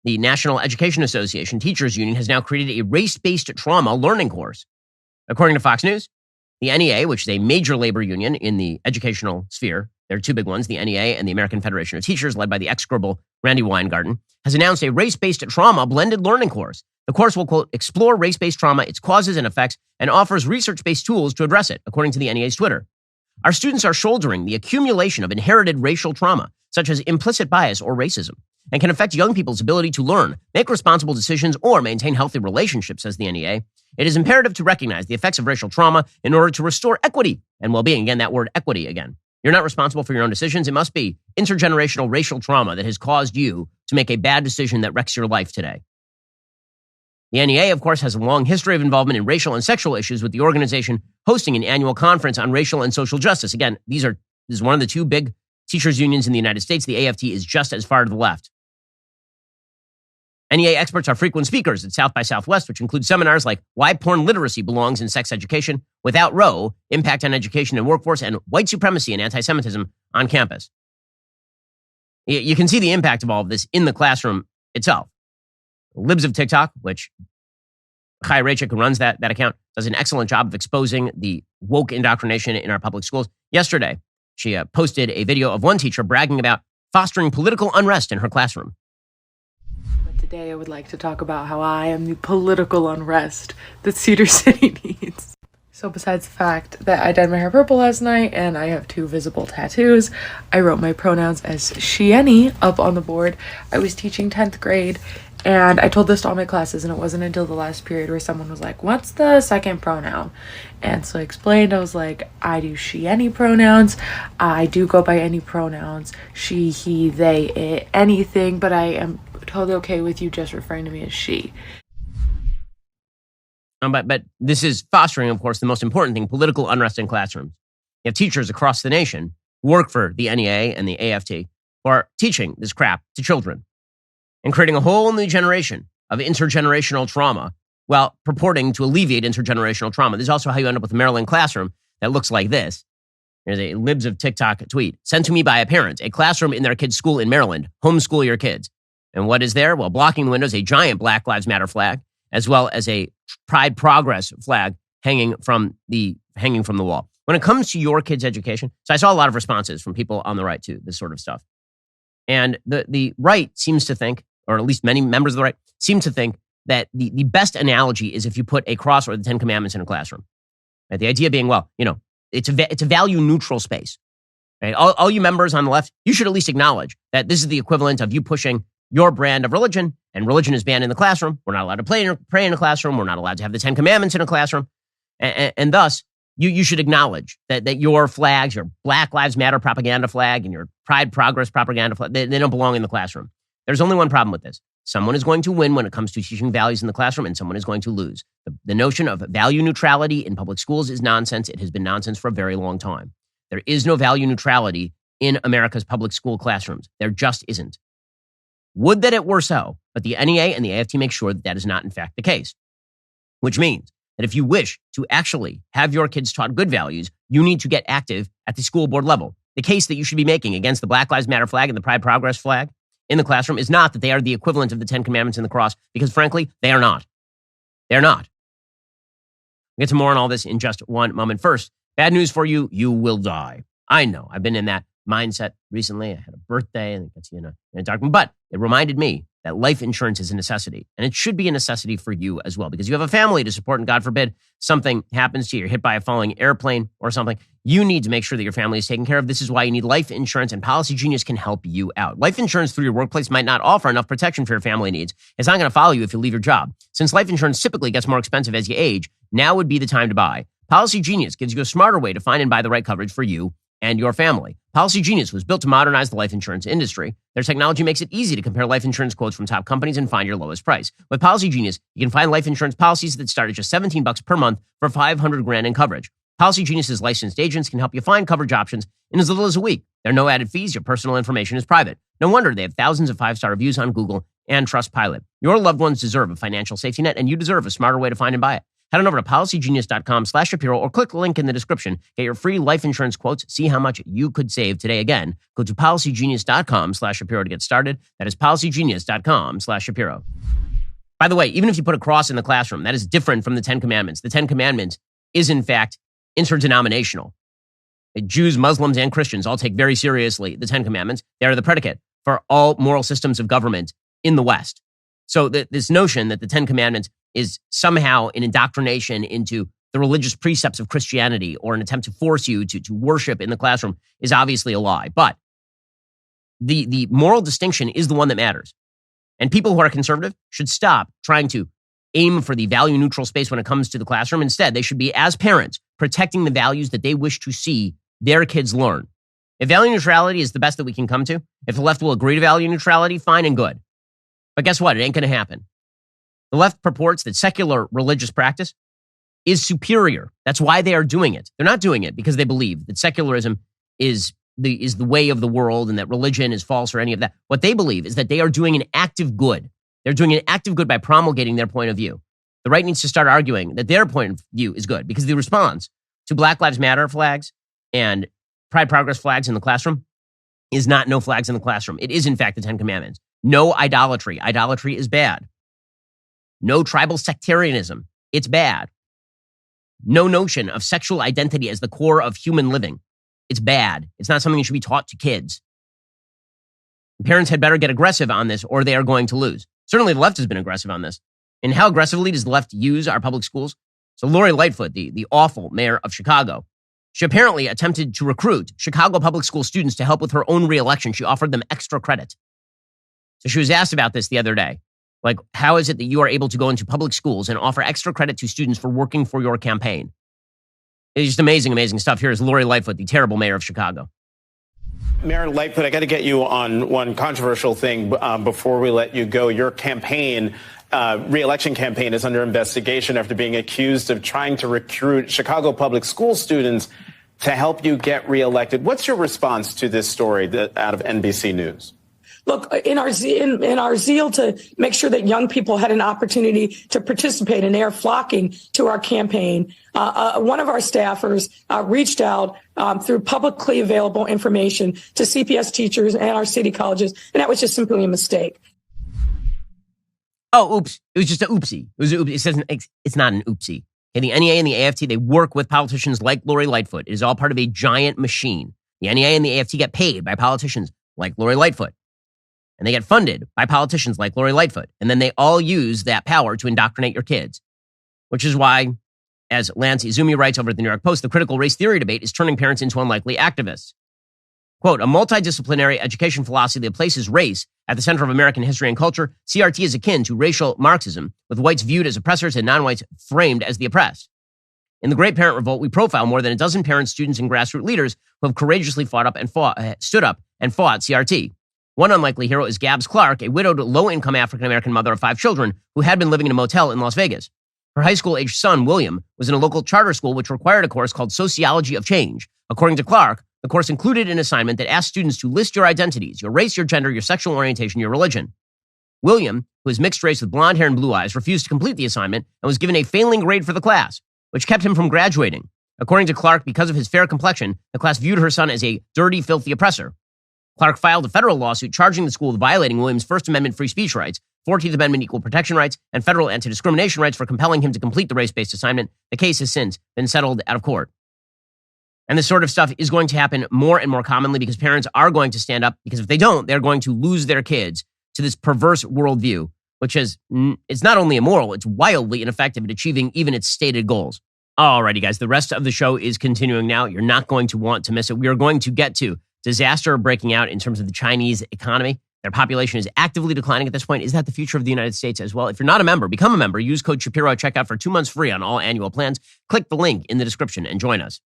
the National Education Association Teachers Union has now created a race-based trauma learning course. According to Fox News, the NEA, which is a major labor union in the educational sphere, there are two big ones, the NEA and the American Federation of Teachers, led by the execrable Randy Weingarten, has announced a race-based trauma blended learning course. The course will, quote, explore race-based trauma, its causes and effects, and offers research-based tools to address it, according to the NEA's Twitter. Our students are shouldering the accumulation of inherited racial trauma, such as implicit bias or racism, and can affect young people's ability to learn, make responsible decisions, or maintain healthy relationships, says the NEA. It is imperative to recognize the effects of racial trauma in order to restore equity and well-being. Again, that word equity again. You're not responsible for your own decisions. It must be intergenerational racial trauma that has caused you to make a bad decision that wrecks your life today. The NEA, of course, has a long history of involvement in racial and sexual issues, with the organization hosting an annual conference on racial and social justice. Again, this is one of the two big teachers' unions in the United States. The AFT is just as far to the left. NEA experts are frequent speakers at South by Southwest, which include seminars like Why Porn Literacy Belongs in Sex Education, Without Roe, Impact on Education and Workforce, and White Supremacy and Anti-Semitism on Campus. You can see the impact of all of this in the classroom itself. Libs of TikTok, which Chai Raichik, who runs that account, does an excellent job of exposing the woke indoctrination in our public schools. Yesterday, she posted a video of one teacher bragging about fostering political unrest in her classroom. But today I would like to talk about how I am the political unrest that Cedar City needs. So besides the fact that I dyed my hair purple last night and I have 2 visible tattoos, I wrote my pronouns as she, any up on the board. I was teaching 10th grade and I told this to all my classes, and it wasn't until the last period where someone was like, what's the second pronoun? And so I explained, I was like, I do she, any pronouns. I do go by any pronouns, she, he, they, it, anything, but I am totally okay with you just referring to me as she. But this is fostering, of course, the most important thing, political unrest in classrooms. You have teachers across the nation who work for the NEA and the AFT who are teaching this crap to children and creating a whole new generation of intergenerational trauma while purporting to alleviate intergenerational trauma. This is also how you end up with a Maryland classroom that looks like this. There's a Libs of TikTok tweet sent to me by a parent, a classroom in their kid's school in Maryland. Homeschool your kids. And what is there? Well, blocking the windows, a giant Black Lives Matter flag, as well as a Pride Progress flag hanging from the wall. When it comes to your kids' education, so I saw a lot of responses from people on the right to this sort of stuff. And the right seems to think, or at least many members of the right, seem to think that the best analogy is if you put a cross or the 10 Commandments in a classroom. Right? The idea being, well, it's a value-neutral space. Right? All you members on the left, you should at least acknowledge that this is the equivalent of you pushing your brand of religion, and religion is banned in the classroom. We're not allowed to pray in a classroom. We're not allowed to have the 10 Commandments in a classroom. And thus, you should acknowledge that your flags, your Black Lives Matter propaganda flag and your Pride Progress propaganda flag, they don't belong in the classroom. There's only one problem with this. Someone is going to win when it comes to teaching values in the classroom, and someone is going to lose. The notion of value neutrality in public schools is nonsense. It has been nonsense for a very long time. There is no value neutrality in America's public school classrooms. There just isn't. Would that it were so, but the NEA and the AFT make sure that is not in fact the case. Which means that if you wish to actually have your kids taught good values, you need to get active at the school board level. The case that you should be making against the Black Lives Matter flag and the Pride Progress flag in the classroom is not that they are the equivalent of the 10 Commandments and the cross, because frankly, they are not. They're not. We'll get to more on all this in just one moment. First, bad news for you, you will die. I know, I've been in that mindset recently. I had a birthday and it gets you in a dark mood, but it reminded me that life insurance is a necessity, and it should be a necessity for you as well, because you have a family to support, and God forbid something happens to you, you're hit by a falling airplane or something, you need to make sure that your family is taken care of. This is why you need life insurance, and Policy Genius can help you out. Life insurance through your workplace might not offer enough protection for your family needs. It's not going to follow you if you leave your job. Since life insurance typically gets more expensive as you age, now would be the time to buy. Policy Genius gives you a smarter way to find and buy the right coverage for you and your family. Policy Genius was built to modernize the life insurance industry. Their technology makes it easy to compare life insurance quotes from top companies and find your lowest price. With Policy Genius, you can find life insurance policies that start at just $17 per month for $500,000 in coverage. Policy Genius's licensed agents can help you find coverage options in as little as a week. There are no added fees. Your personal information is private. No wonder they have thousands of 5-star reviews on Google and Trustpilot. Your loved ones deserve a financial safety net, and you deserve a smarter way to find and buy it. Head on over to policygenius.com/Shapiro or click the link in the description. Get your free life insurance quotes. See how much you could save today. Again, go to policygenius.com/Shapiro to get started. That is policygenius.com/Shapiro. By the way, even if you put a cross in the classroom, that is different from the Ten Commandments. The Ten Commandments is, in fact, interdenominational. Jews, Muslims, and Christians all take very seriously the Ten Commandments. They are the predicate for all moral systems of government in the West. So this notion that the Ten Commandments is somehow an indoctrination into the religious precepts of Christianity or an attempt to force you to worship in the classroom is obviously a lie. But the moral distinction is the one that matters. And people who are conservative should stop trying to aim for the value-neutral space when it comes to the classroom. Instead, they should be, as parents, protecting the values that they wish to see their kids learn. If value neutrality is the best that we can come to, if the left will agree to value neutrality, fine and good. But guess what? It ain't going to happen. The left purports that secular religious practice is superior. That's why they are doing it. They're not doing it because they believe that secularism is the way of the world and that religion is false or any of that. What they believe is that they are doing an active good. They're doing an active good by promulgating their point of view. The right needs to start arguing that their point of view is good because the response to Black Lives Matter flags and Pride Progress flags in the classroom is not no flags in the classroom. It is, in fact, the Ten Commandments. No idolatry. Idolatry is bad. No tribal sectarianism. It's bad. No notion of sexual identity as the core of human living. It's bad. It's not something that should be taught to kids. Parents had better get aggressive on this or they are going to lose. Certainly the left has been aggressive on this. And how aggressively does the left use our public schools? So Lori Lightfoot, the awful mayor of Chicago, she apparently attempted to recruit Chicago public school students to help with her own reelection. She offered them extra credit. So she was asked about this the other day. Like, how is it that you are able to go into public schools and offer extra credit to students for working for your campaign? It's just amazing, amazing stuff. Here is Lori Lightfoot, the terrible mayor of Chicago. Mayor Lightfoot, I got to get you on one controversial thing before we let you go. Your campaign, re-election campaign, is under investigation after being accused of trying to recruit Chicago public school students to help you get reelected. What's your response to this story out of NBC News? Look, in our zeal to make sure that young people had an opportunity to participate, and they are flocking to our campaign, one of our staffers reached out through publicly available information to CPS teachers and our city colleges, and that was just simply a mistake. Oh, oops. It was just an oopsie. It's not an oopsie. Okay, the NEA and the AFT, they work with politicians like Lori Lightfoot. It is all part of a giant machine. The NEA and the AFT get paid by politicians like Lori Lightfoot. And they get funded by politicians like Lori Lightfoot. And then they all use that power to indoctrinate your kids. Which is why, as Lance Izumi writes over at the New York Post, the critical race theory debate is turning parents into unlikely activists. Quote, a multidisciplinary education philosophy that places race at the center of American history and culture, CRT is akin to racial Marxism, with whites viewed as oppressors and non-whites framed as the oppressed. In the Great Parent Revolt, we profile more than a dozen parents, students, and grassroots leaders who have courageously stood up and fought CRT. One unlikely hero is Gabs Clark, a widowed, low-income African-American mother of 5 children who had been living in a motel in Las Vegas. Her high school-aged son, William, was in a local charter school which required a course called Sociology of Change. According to Clark, the course included an assignment that asked students to list your identities, your race, your gender, your sexual orientation, your religion. William, who is mixed race with blonde hair and blue eyes, refused to complete the assignment and was given a failing grade for the class, which kept him from graduating. According to Clark, because of his fair complexion, the class viewed her son as a dirty, filthy oppressor. Clark filed a federal lawsuit charging the school with violating Williams' First Amendment free speech rights, 14th Amendment equal protection rights, and federal anti-discrimination rights for compelling him to complete the race-based assignment. The case has since been settled out of court. And this sort of stuff is going to happen more and more commonly because parents are going to stand up, because if they don't, they're going to lose their kids to this perverse worldview, which is, it's not only immoral, it's wildly ineffective at achieving even its stated goals. Alrighty, guys, the rest of the show is continuing now. You're not going to want to miss it. We are going to get to disaster breaking out in terms of the Chinese economy. Their population is actively declining at this point. Is that the future of the United States as well? If you're not a member, become a member. Use code Shapiro at checkout for 2 months free on all annual plans. Click the link in the description and join us.